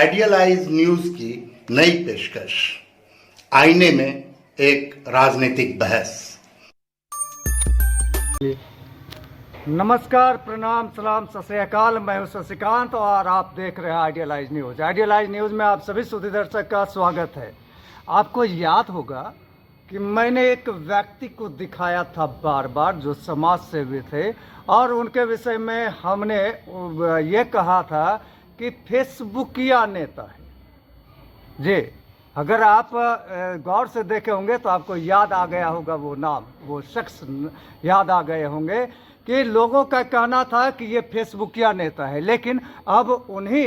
Idealise news की नई पेशकश, आईने में एक राजनीतिक बहस। नमस्कार, प्रणाम, सलाम, सत श्री अकाल। मैं हूं शशिकांत और आप देख रहे हैं आइडियलाइज न्यूज। आइडियलाइज न्यूज में आप सभी सुधी दर्शक का स्वागत है। आपको याद होगा कि मैंने एक व्यक्ति को दिखाया था बार बार जो समाज सेवी थे और उनके विषय में हमने ये कहा था कि फेसबुकिया नेता है जी। अगर आप गौर से देखे होंगे तो आपको याद आ गया होगा वो नाम, वो शख्स याद आ गए होंगे कि लोगों का कहना था कि ये फेसबुकिया नेता है। लेकिन अब उन्हीं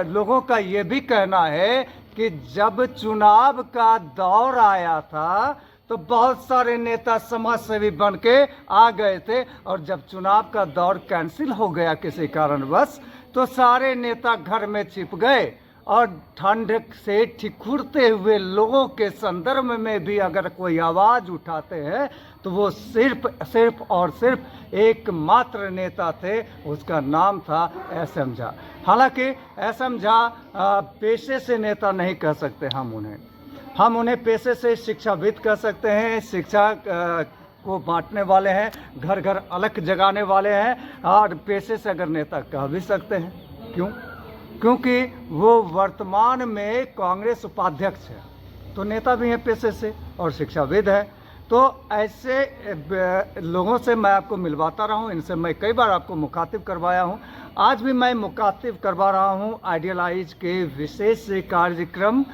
लोगों का ये भी कहना है कि जब चुनाव का दौर आया था तो बहुत सारे नेता समाज सेवी बन के आ गए थे और जब चुनाव का दौर कैंसिल हो गया किसी कारणवश तो सारे नेता घर में छिप गए और ठंड से ठिठुरते हुए लोगों के संदर्भ में भी अगर कोई आवाज़ उठाते हैं तो वो सिर्फ और सिर्फ एकमात्र नेता थे, उसका नाम था एसएम झा। हालांकि एसएम झा पेशे से नेता नहीं कह सकते हम उन्हें पेशे से शिक्षाविद कह सकते हैं। शिक्षा को बांटने वाले हैं, घर घर अलग जगाने वाले हैं और पेशे से अगर नेता कह भी सकते हैं। क्योंकि वो वर्तमान में कांग्रेस उपाध्यक्ष है, तो नेता भी हैं पेशे से और शिक्षाविद है। तो ऐसे लोगों से मैं आपको मिलवाता रहा हूँ, इनसे मैं कई बार आपको मुखातिब करवाया हूँ। आज भी मैं मुखातिब करवा रहा हूँ आइडियलाइज के विशेष कार्यक्रम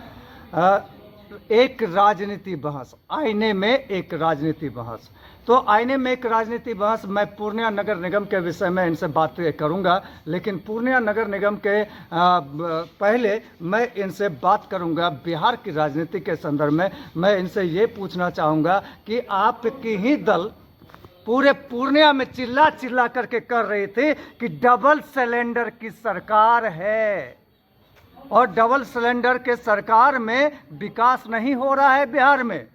एक राजनीति बहस, आईने में एक राजनीति बहस। तो आईने में एक राजनीति बहस मैं पूर्णिया नगर निगम के विषय में इनसे बात करूंगा, लेकिन पूर्णिया नगर निगम के पहले मैं इनसे बात करूंगा बिहार की राजनीति के संदर्भ में। मैं इनसे ये पूछना चाहूँगा कि आपकी ही दल पूरे पूर्णिया में चिल्ला चिल्ला करके कर रही थी कि डबल सिलेंडर की सरकार है और डबल सिलेंडर के सरकार में विकास नहीं हो रहा है बिहार में।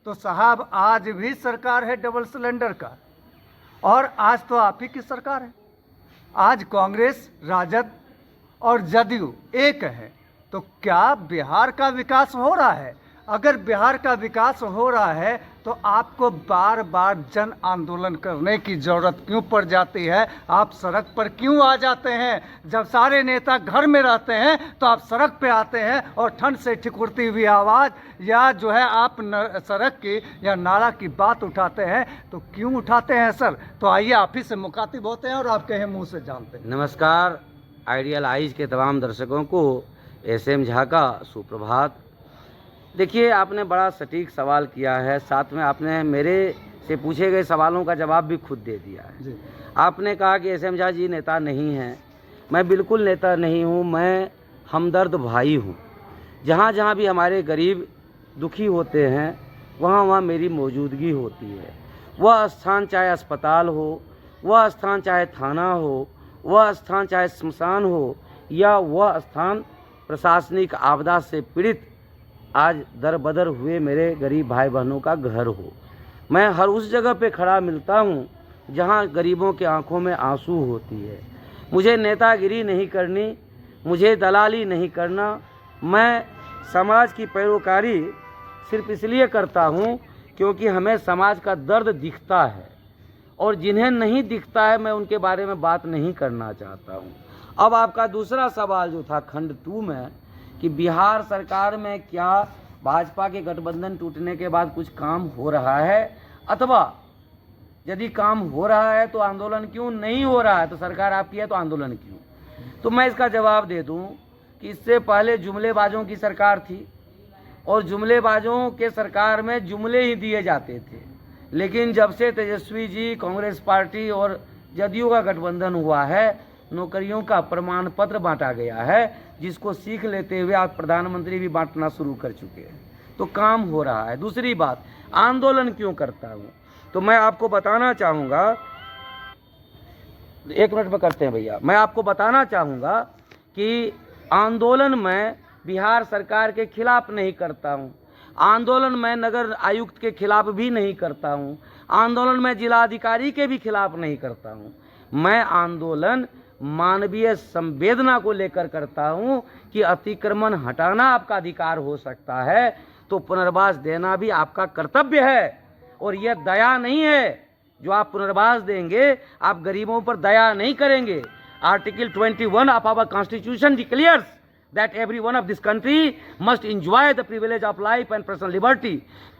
तो साहब आज भी सरकार है डबल सिलेंडर का और आज तो आप ही की सरकार है। आज कांग्रेस, राजद और जदयू एक है। तो क्या बिहार का विकास हो रहा है? अगर बिहार का विकास हो रहा है तो आपको बार बार जन आंदोलन करने की ज़रूरत क्यों पड़ जाती है? आप सड़क पर क्यों आ जाते हैं? जब सारे नेता घर में रहते हैं तो आप सड़क पे आते हैं और ठंड से ठिठुरती हुई आवाज़ या जो है आप सड़क की या नाला की बात उठाते हैं, तो क्यों उठाते हैं सर? तो आइए आप ही से मुखातिब होते हैं और आप कहे मुँह से जानते हैं। नमस्कार, आइडियलाइज के तमाम दर्शकों को एसएम झा का सुप्रभात। देखिए, आपने बड़ा सटीक सवाल किया है, साथ में आपने मेरे से पूछे गए सवालों का जवाब भी खुद दे दिया है। आपने कहा कि एसएम झा जी नेता नहीं हैं। मैं बिल्कुल नेता नहीं हूं, मैं हमदर्द भाई हूं। जहां जहां भी हमारे गरीब दुखी होते हैं वहां वहां मेरी मौजूदगी होती है। वह स्थान चाहे अस्पताल हो, वह स्थान चाहे थाना हो, वह स्थान चाहे स्मशान हो या वह स्थान प्रशासनिक आपदा से पीड़ित आज दर बदर हुए मेरे गरीब भाई बहनों का घर हो। मैं हर उस जगह पे खड़ा मिलता हूँ जहाँ गरीबों के आंखों में आंसू होती है। मुझे नेतागिरी नहीं करनी, मुझे दलाली नहीं करना। मैं समाज की पैरोकारी सिर्फ इसलिए करता हूँ क्योंकि हमें समाज का दर्द दिखता है और जिन्हें नहीं दिखता है मैं उनके बारे में बात नहीं करना चाहता हूँ। अब आपका दूसरा सवाल जो था खंड 2 में कि बिहार सरकार में क्या भाजपा के गठबंधन टूटने के बाद कुछ काम हो रहा है, अथवा यदि काम हो रहा है तो आंदोलन क्यों नहीं हो रहा है? तो सरकार आपकी है तो आंदोलन क्यों? तो मैं इसका जवाब दे दूं कि इससे पहले जुमलेबाजों की सरकार थी और जुमलेबाजों के सरकार में जुमले ही दिए जाते थे। लेकिन जब से तेजस्वी जी, कांग्रेस पार्टी और जदयू का गठबंधन हुआ है, नौकरियों का प्रमाण पत्र बांटा गया है, जिसको सीख लेते हुए आप प्रधानमंत्री भी बांटना शुरू कर चुके हैं। तो काम हो रहा है। दूसरी बात, आंदोलन क्यों करता हूँ? तो मैं आपको बताना चाहूँगा, 1 मिनट में करते हैं भैया। मैं आपको बताना चाहूँगा कि आंदोलन मैं बिहार सरकार के खिलाफ नहीं करता हूँ। आंदोलन मैं नगर आयुक्त के खिलाफ भी नहीं करता हूँ। आंदोलन मैं जिलाधिकारी के भी खिलाफ नहीं करता हूँ। मैं आंदोलन मानवीय संवेदना को लेकर करता हूं कि अतिक्रमण हटाना आपका अधिकार हो सकता है तो पुनर्वास देना भी आपका कर्तव्य है। और यह दया नहीं है जो आप पुनर्वास देंगे, आप गरीबों पर दया नहीं करेंगे। Article 21 of our constitution declares that everyone of this country must enjoy the privilege of life and personal liberty।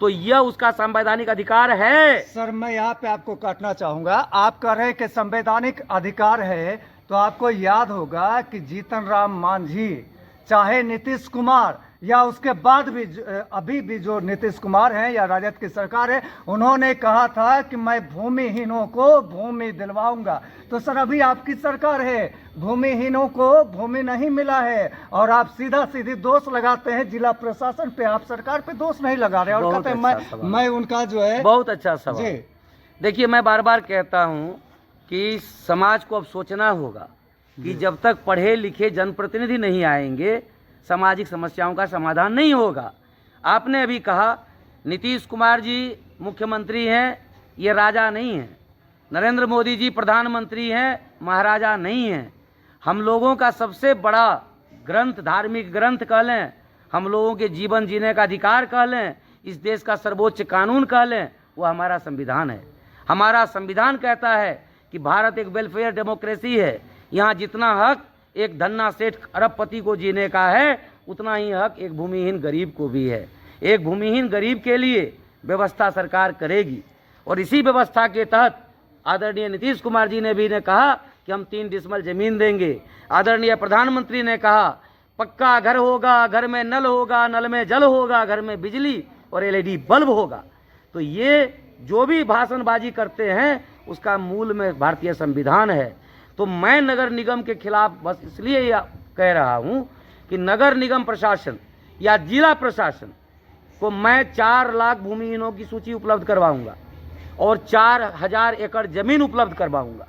तो यह उसका संवैधानिक अधिकार है। सर मैं यहाँ पे आपको काटना चाहूंगा। आप कह रहे हैं कि संवैधानिक अधिकार है, तो आपको याद होगा कि जीतन राम मांझी चाहे नीतीश कुमार या उसके बाद भी अभी भी जो नीतीश कुमार हैं या राजद की सरकार है, उन्होंने कहा था कि मैं भूमिहीनों को भूमि दिलवाऊंगा। तो सर अभी आपकी सरकार है, भूमिहीनों को भूमि नहीं मिला है और आप सीधा सीधी दोष लगाते हैं जिला प्रशासन पे, आप सरकार पे दोष नहीं लगा रहे और कहते हैं मैं उनका जो है। बहुत अच्छा सवाल। देखिए मैं बार बार कहता हूं कि समाज को अब सोचना होगा कि जब तक पढ़े लिखे जनप्रतिनिधि नहीं आएंगे सामाजिक समस्याओं का समाधान नहीं होगा। आपने अभी कहा नीतीश कुमार जी मुख्यमंत्री हैं, ये राजा नहीं हैं। नरेंद्र मोदी जी प्रधानमंत्री हैं, महाराजा नहीं हैं। हम लोगों का सबसे बड़ा ग्रंथ, धार्मिक ग्रंथ कह लें, हम लोगों के जीवन जीने का अधिकार कह लें, इस देश का सर्वोच्च कानून कह लें, वो हमारा संविधान है। हमारा संविधान कहता है कि भारत एक वेलफेयर डेमोक्रेसी है। यहाँ जितना हक एक धन्ना सेठ अरबपति को जीने का है, उतना ही हक एक भूमिहीन गरीब को भी है। एक भूमिहीन गरीब के लिए व्यवस्था सरकार करेगी और इसी व्यवस्था के तहत आदरणीय नीतीश कुमार जी ने भी कहा कि हम 3 डिसमल जमीन देंगे। आदरणीय प्रधानमंत्री ने कहा पक्का घर होगा, घर में नल होगा, नल में जल होगा, घर में बिजली और LED बल्ब होगा। तो ये जो भी भाषणबाजी करते हैं उसका मूल में भारतीय संविधान है। तो मैं नगर निगम के खिलाफ बस इसलिए कह रहा हूं कि नगर निगम प्रशासन या जिला प्रशासन को मैं 4 लाख भूमिहीनों की सूची उपलब्ध करवाऊंगा और 4000 एकड़ जमीन उपलब्ध करवाऊंगा,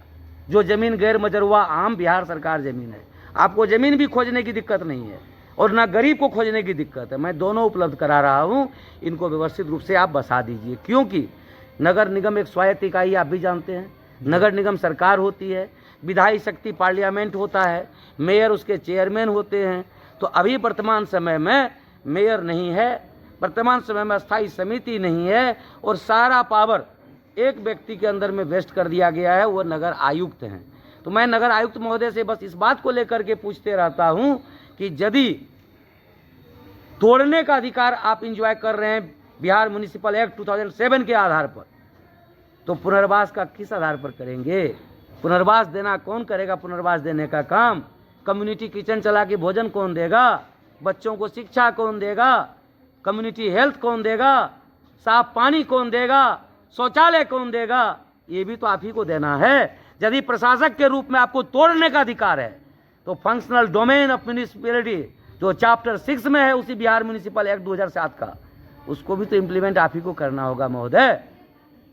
जो जमीन गैर मजरूआ आम बिहार सरकार जमीन है। आपको जमीन भी खोजने की दिक्कत नहीं है और ना गरीब को खोजने की दिक्कत है। मैं दोनों उपलब्ध करा रहा हूं। इनको व्यवस्थित रूप से आप बसा दीजिए, क्योंकि नगर निगम एक स्वायत्त इकाई, आप भी जानते हैं। नगर निगम सरकार होती है, विधायी शक्ति पार्लियामेंट होता है, मेयर उसके चेयरमैन होते हैं। तो अभी वर्तमान समय में मेयर नहीं है, वर्तमान समय में स्थायी समिति नहीं है और सारा पावर एक व्यक्ति के अंदर में वेस्ट कर दिया गया है, वो नगर आयुक्त हैं। तो मैं नगर आयुक्त महोदय से बस इस बात को लेकर के पूछते रहता हूं कि यदि तोड़ने का अधिकार आप इंजॉय कर रहे हैं बिहार म्युनिसिपल एक्ट 2007 के आधार पर, तो पुनर्वास का किस आधार पर करेंगे? पुनर्वास देना कौन करेगा? पुनर्वास देने का काम कम्युनिटी किचन चला के भोजन कौन देगा? बच्चों को शिक्षा कौन देगा? कम्युनिटी हेल्थ कौन देगा? साफ पानी कौन देगा? शौचालय कौन देगा? ये भी तो आप ही को देना है। यदि प्रशासक के रूप में आपको तोड़ने का अधिकार है तो फंक्शनल डोमेन ऑफ म्युनिसिपैलिटी जो चैप्टर 6 में है उसी बिहार म्युनिसिपल एक्ट 2007 का, उसको भी तो इम्प्लीमेंट आप ही को करना होगा महोदय।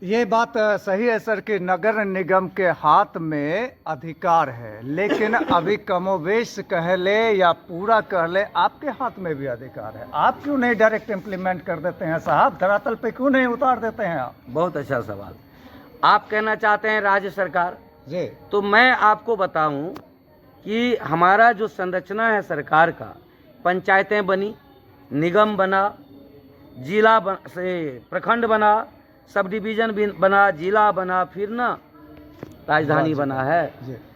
ये बात सही है सर कि नगर निगम के हाथ में अधिकार है, लेकिन अभी कमोवेश कह ले या पूरा कह ले आपके हाथ में भी अधिकार है। आप क्यों नहीं डायरेक्ट इम्प्लीमेंट कर देते हैं साहब? धरातल पे क्यों नहीं उतार देते हैं आप? बहुत अच्छा सवाल। आप कहना चाहते हैं राज्य सरकार जी, तो मैं आपको बताऊं कि हमारा जो संरचना है सरकार का, पंचायतें बनी, निगम बना, जिला से प्रखंड बना, सब डिवीजन भी बना, जिला बना, फिर ना राजधानी बना है।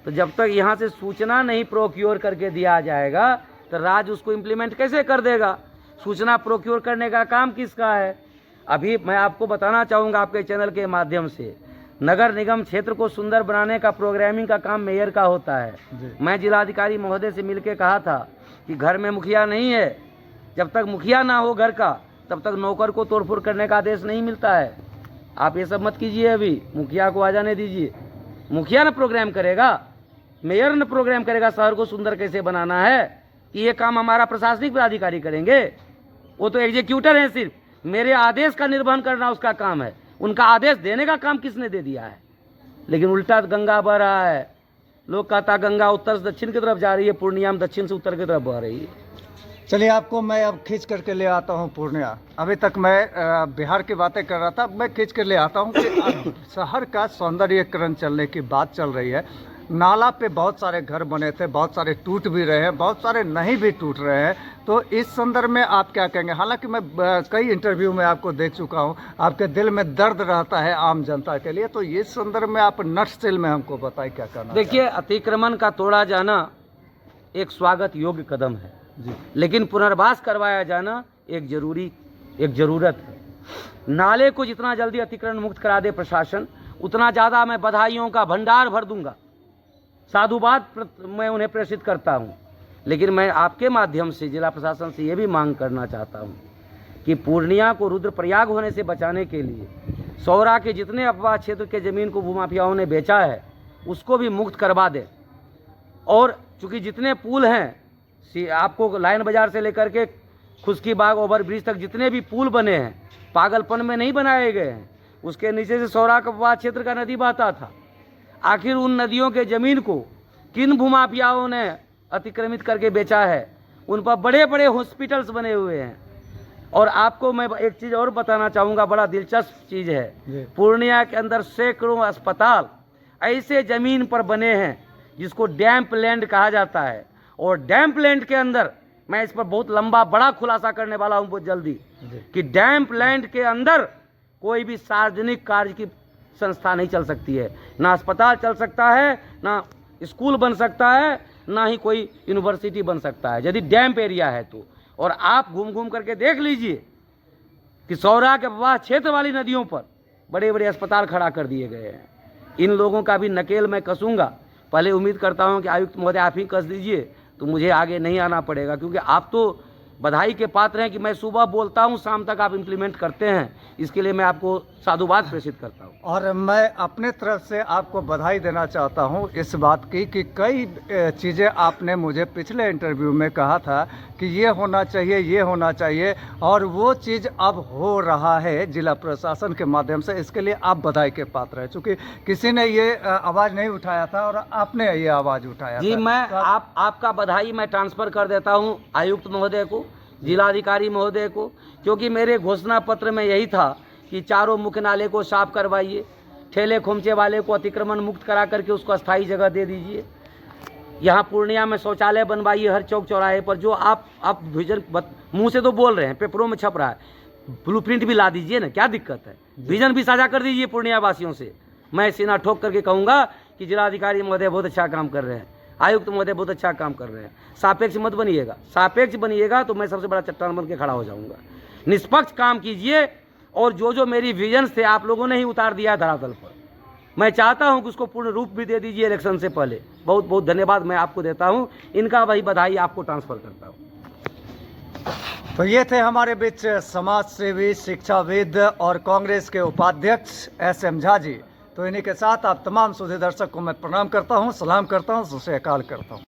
तो जब तक यहाँ से सूचना नहीं प्रोक्योर करके दिया जाएगा तो राज्य उसको इम्प्लीमेंट कैसे कर देगा? सूचना प्रोक्योर करने का काम किसका है? अभी मैं आपको बताना चाहूँगा आपके चैनल के माध्यम से, नगर निगम क्षेत्र को सुंदर बनाने का प्रोग्रामिंग का काम मेयर का होता है। मैं जिलाधिकारी महोदय से मिलकर कहा था कि घर में मुखिया नहीं है, जब तक मुखिया ना हो घर का तब तक नौकर को तोड़फोड़ करने का आदेश नहीं मिलता है। आप ये सब मत कीजिए, अभी मुखिया को आ जाने दीजिए। मुखिया न प्रोग्राम करेगा, मेयर न प्रोग्राम करेगा शहर को सुंदर कैसे बनाना है, कि ये काम हमारा प्रशासनिक पदाधिकारी करेंगे। वो तो एग्जीक्यूटर हैं, सिर्फ मेरे आदेश का निर्वहन करना उसका काम है। उनका आदेश देने का काम किसने दे दिया है? लेकिन उल्टा गंगा बह रहा है। लोग कहता गंगा उत्तर से दक्षिण की तरफ जा रही है, पूर्णिया में दक्षिण से उत्तर की तरफ बह रही है। चलिए आपको मैं अब खींच करके ले आता हूँ पूर्णिया। अभी तक मैं बिहार की बातें कर रहा था, मैं खींच कर ले आता हूँ कि शहर का सौंदर्यीकरण चलने की बात चल रही है। नाला पे बहुत सारे घर बने थे, बहुत सारे टूट भी रहे हैं, बहुत सारे नहीं भी टूट रहे हैं। तो इस संदर्भ में आप क्या कहेंगे? हालांकि मैं कई इंटरव्यू में आपको देख चुका हूं, आपके दिल में दर्द रहता है आम जनता के लिए, तो इस संदर्भ में आप नटसेल में हमको बताएं क्या करना। देखिए, अतिक्रमण का तोड़ा जाना एक स्वागत योग्य कदम है जी, लेकिन पुनर्वास करवाया जाना एक ज़रूरत है। नाले को जितना जल्दी अतिक्रमण मुक्त करा दे प्रशासन, उतना ज़्यादा मैं बधाइयों का भंडार भर दूंगा, साधुवाद मैं उन्हें प्रेषित करता हूं। लेकिन मैं आपके माध्यम से जिला प्रशासन से ये भी मांग करना चाहता हूं कि पूर्णिया को रुद्रप्रयाग होने से बचाने के लिए सौरा के जितने अफवाह क्षेत्र के ज़मीन को भूमाफियाओं ने बेचा है उसको भी मुक्त करवा दे। और चूँकि जितने पुल हैं, आपको लाइन बाज़ार से लेकर के खुशकी बाग ओवरब्रिज तक जितने भी पुल बने हैं पागलपन में नहीं बनाए गए हैं। उसके नीचे से सौरा कपवा क्षेत्र का नदी बहता था। आखिर उन नदियों के ज़मीन को किन भूमाफियाओं ने अतिक्रमित करके बेचा है? उन पर बड़े बड़े हॉस्पिटल्स बने हुए हैं। और आपको मैं एक चीज़ और बताना चाहूँगा, बड़ा दिलचस्प चीज़ है। पूर्णिया के अंदर सैकड़ों अस्पताल ऐसे ज़मीन पर बने हैं जिसको डैम्प लैंड कहा जाता है। और डैम्प लैंड के अंदर मैं इस पर बहुत लंबा बड़ा खुलासा करने वाला हूँ बहुत जल्दी कि डैम्प लैंड के अंदर कोई भी सार्वजनिक कार्य की संस्था नहीं चल सकती है। ना अस्पताल चल सकता है, ना स्कूल बन सकता है, ना ही कोई यूनिवर्सिटी बन सकता है यदि डैम्प एरिया है तो। और आप घूम घूम करके देख लीजिए कि सौरा के प्रवाह क्षेत्र वाली नदियों पर बड़े बड़े अस्पताल खड़ा कर दिए गए हैं। इन लोगों का भी नकेल मैं कसूँगा। पहले उम्मीद करता हूं कि आयुक्त महोदय आप ही कस दीजिए तो मुझे आगे नहीं आना पड़ेगा, क्योंकि आप तो बधाई के पात्र हैं कि मैं सुबह बोलता हूं शाम तक आप इम्प्लीमेंट करते हैं। इसके लिए मैं आपको साधुवाद प्रेषित करता हूं। और मैं अपने तरफ से आपको बधाई देना चाहता हूं इस बात की कि कई चीज़ें आपने मुझे पिछले इंटरव्यू में कहा था कि ये होना चाहिए, ये होना चाहिए, और वो चीज़ अब हो रहा है जिला प्रशासन के माध्यम से। इसके लिए आप बधाई के पात्र हैं, क्योंकि किसी ने ये आवाज़ नहीं उठाया था और आपने ये आवाज़ उठाया जी। था। मैं आपका बधाई मैं ट्रांसफ़र कर देता हूँ आयुक्त महोदय को, जिलाधिकारी महोदय को, क्योंकि मेरे घोषणा पत्र में यही था कि चारों मुख्य नाले को साफ करवाइए, ठेले खोमचे वाले को अतिक्रमण मुक्त करा करके उसको अस्थायी जगह दे दीजिए, यहाँ पूर्णिया में शौचालय बनवाइए हर चौक चौराहे पर। जो आप विजन मुंह से तो बोल रहे हैं, पेपरों में छप रहा है, ब्लूप्रिंट भी ला दीजिए ना, क्या दिक्कत है? विजन भी साझा कर दीजिए पूर्णिया वासियों से। मैं सीना ठोक करके कहूँगा कि जिलाधिकारी महोदय बहुत अच्छा काम कर रहे हैं, आयुक्त महोदय बहुत अच्छा काम कर रहे हैं। सापेक्ष मत बनिएगा, सापेक्ष बनिएगा तो मैं सबसे बड़ा चट्टान बन के खड़ा हो जाऊंगा। निष्पक्ष काम कीजिए, और जो मेरी विजन्स थे आप लोगों ने ही उतार दिया है धरातल पर। मैं चाहता हूं कि उसको पूर्ण रूप भी दे दीजिए इलेक्शन से पहले। बहुत बहुत धन्यवाद मैं आपको देता हूं, इनका वही बधाई आपको ट्रांसफ़र करता हूं। तो ये थे हमारे बीच समाज सेवी, शिक्षाविद और कांग्रेस के उपाध्यक्ष SM झा जी। तो इन्हीं के साथ आप तमाम सुधी दर्शक को मैं प्रणाम करता हूँ, सलाम करता हूँ, सत श्री अकाल करता हूँ।